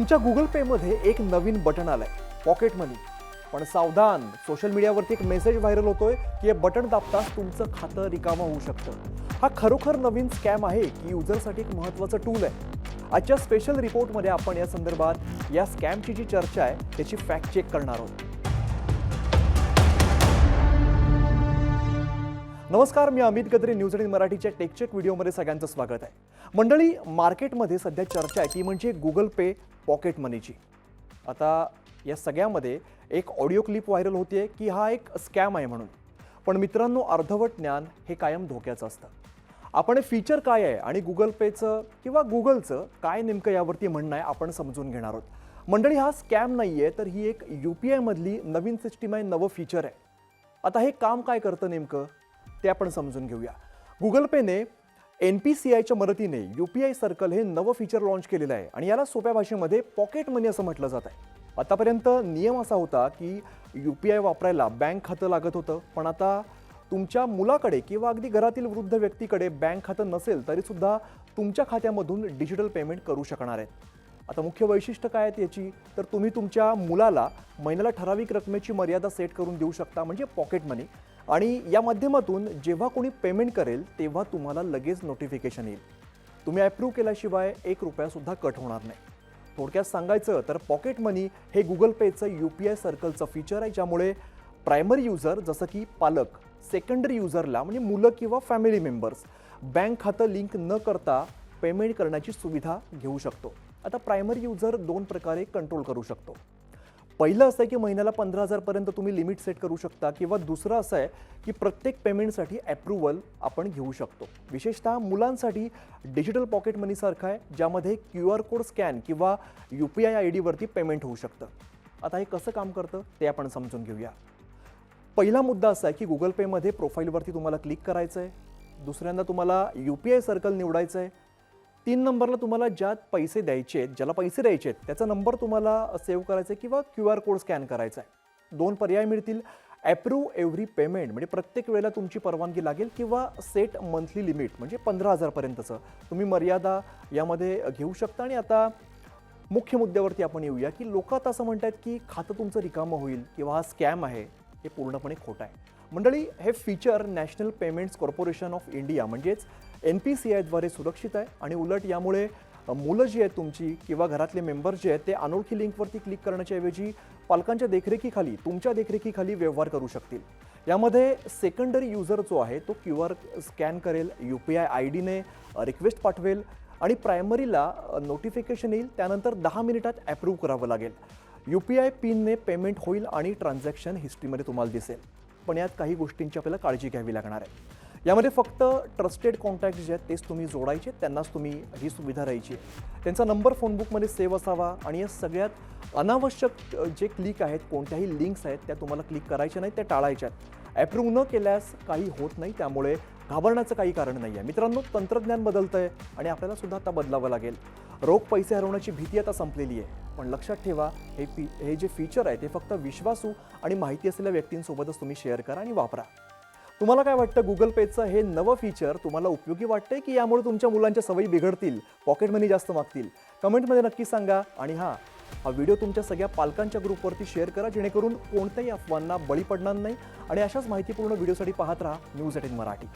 तुमच्या गुगल पेमध्ये एक नवीन बटन आलंय, पॉकेट मनी. पण सावधान, सोशल मीडियावरती एक मेसेज व्हायरल होतोय की हे बटन दाबताच तुमचं खातं रिकामं होऊ शकतं. हा खरोखर नवीन स्कॅम आहे की युजरसाठी एक महत्त्वाचं टूल आहे? आजच्या स्पेशल रिपोर्टमध्ये आपण या संदर्भात या स्कॅमची जी चर्चा आहे त्याची फॅक्ट चेक करणार आहोत. नमस्कार, मी अमित गद्रे. न्यूज 18 मराठीच्या टेकचेक व्हिडिओमध्ये सगळ्यांचं स्वागत आहे. मंडळी, मार्केटमध्ये सध्या चर्चा आहे ती म्हणजे गुगल पे पॉकेट मनीची. आता या सगळ्यामध्ये एक ऑडिओ क्लिप व्हायरल होते की हा एक स्कॅम आहे म्हणून. पण मित्रांनो, अर्धवट ज्ञान हे कायम धोक्याचं असतं. आपण हे फीचर काय आहे आणि गुगल पेचं किंवा गुगलचं काय नेमकं यावरती म्हणणं आहे आपण समजून घेणार आहोत. मंडळी, हा स्कॅम नाही आहे, तर ही एक UPI मधली नवीन सिस्टीम आहे, नवं फीचर आहे. आता हे काम काय करतं नेमकं ते आपण समजून घेऊया. गुगल पेने NPCIच्या मदतीने UPI सर्कल हे नवं फीचर लॉन्च केलेलं आहे आणि याला सोप्या भाषेमध्ये पॉकेट मनी असं म्हटलं जात आहे. आतापर्यंत नियम असा होता की UPI वापरायला बँक खातं लागत होतं, पण आता तुमच्या मुलाकडे किंवा अगदी घरातील वृद्ध व्यक्तीकडे बँक खातं नसेल तरी सुद्धा तुमच्या खात्यामधून डिजिटल पेमेंट करू शकणार आहेत. आता मुख्य वैशिष्ट्य काय आहे याची, तर तुम्ही तुमच्या मुलाला महिन्याला ठराविक रकमेची मर्यादा सेट करून देऊ शकता, म्हणजे पॉकेट मनी. आणि या माध्यमातून जेव्हा कोणी पेमेंट करेल तेव्हा तुम्हाला लगेच नोटिफिकेशन येईल. तुम्ही अप्रूव्ह केल्याशिवाय ₹1 सुद्धा कट होणार नाही. थोडक्यात सांगायचं तर पॉकेट मनी हे गुगल पेचं UPI सर्कलचं फीचर आहे, ज्यामुळे प्रायमरी युजर जसं की पालक सेकंडरी युजरला म्हणजे मुलं किंवा फॅमिली मेंबर्स बँक खातं लिंक न करता पेमेंट करण्याची सुविधा घेऊ शकतो. आता प्रायमरी युजर दोन प्रकारे कंट्रोल करू शकतो. पहिलं असं आहे की महिन्याला 15,000 पर्यंत तुम्ही लिमिट सेट करू शकता, किंवा दुसरं असं आहे की प्रत्येक पेमेंटसाठी अप्रूव्हल आपण घेऊ शकतो. विशेषतः मुलांसाठी डिजिटल पॉकेट मनीसारखं आहे, ज्यामध्ये QR कोड स्कॅन किंवा UPI ID वरती पेमेंट होऊ शकतं. आता हे कसं काम करतं ते आपण समजून घेऊया. पहिला मुद्दा असा आहे की गुगल पेमध्ये प्रोफाईलवरती तुम्हाला क्लिक करायचं आहे. दुसऱ्यांदा तुम्हाला UPI सर्कल निवडायचं आहे. 3 नंबरला तुम्हाला ज्यात पैसे द्यायचे आहेत, ज्याला पैसे द्यायचे आहेत त्याचा नंबर तुम्हाला सेव्ह करायचा आहे किंवा QR कोड स्कॅन करायचा आहे. 2 पर्याय मिळतील. अप्रूव्ह एव्हरी पेमेंट म्हणजे प्रत्येक वेळेला तुमची परवानगी लागेल, किंवा सेट मंथली लिमिट म्हणजे 15,000 पर्यंतचं तुम्ही मर्यादा यामध्ये घेऊ शकता. आणि आता मुख्य मुद्द्यावरती आपण येऊया की लोक आता असं म्हणतात की खातं तुमचं रिकामं होईल किंवा हा स्कॅम आहे. हे पूर्णपणे खोटं आहे. मंडळी, हे feature national payments corporation of India म्हणजेच NPCI द्वारे सुरक्षित आहे. आणि उलट यामुळे मुलं जी आहेत तुमची किंवा घरातले मेंबर्स जे आहेत ते अनोळखी लिंकवरती क्लिक करण्याच्या ऐवजी पालकांच्या देखरेखीखाली, तुमच्या देखरेखीखाली व्यवहार करू शकतील. यामध्ये सेकंडरी युजर जो आहे तो QR स्कॅन करेल, UPI ID ने रिक्वेस्ट पाठवेल आणि प्रायमरीला नोटिफिकेशन येईल. त्यानंतर 10 मिनिटात अप्रूव्ह करावं लागेल. UPI पिनने पेमेंट होईल आणि ट्रान्झॅक्शन हिस्ट्रीमध्ये तुम्हाला दिसेल. पण यात काही गोष्टींची आपल्याला काळजी घ्यावी लागणार आहे. यामध्ये फक्त ट्रस्टेड कॉन्टॅक्ट जे आहेत तेच तुम्ही जोडायचे, त्यांनाच तुम्ही ही सुविधा राहायची. त्यांचा नंबर फोनबुकमध्ये सेव्ह असावा. आणि या सगळ्यात अनावश्यक जे क्लिक आहेत, कोणत्याही लिंक्स आहेत त्या तुम्हाला क्लिक करायच्या नाहीत, त्या टाळायच्या आहेत. अप्रूव्ह न केल्यास काही होत नाही, त्यामुळे घाबरण्याचं काही कारण नाही आहे. मित्रांनो, तंत्रज्ञान बदलतं आहे आणि आपल्याला सुद्धा आता बदलावं लागेल. रोख पैसे हरवण्याची भीती आता संपलेली आहे. पण लक्षात ठेवा, हे जे फीचर आहे ते फक्त विश्वासू आणि माहिती असलेल्या व्यक्तींसोबतच तुम्ही शेअर करा आणि वापरा. तुम्हाला काय वाटतं, गुगल पेचं हे नवं फीचर तुम्हाला उपयोगी वाटतंय की यामुळे तुमच्या मुलांच्या सवयी बिघडतील, पॉकेट मनी जास्त मागतील? कमेंटमध्ये नक्की सांगा. आणि हा व्हिडिओ तुमच्या सगळ्या पालकांच्या ग्रुपवरती शेअर करा, जेणेकरून कोणत्याही अफवांना बळी पडणार नाही. आणि अशाच माहितीपूर्ण व्हिडिओसाठी पाहत राहा न्यूज 18 मराठी.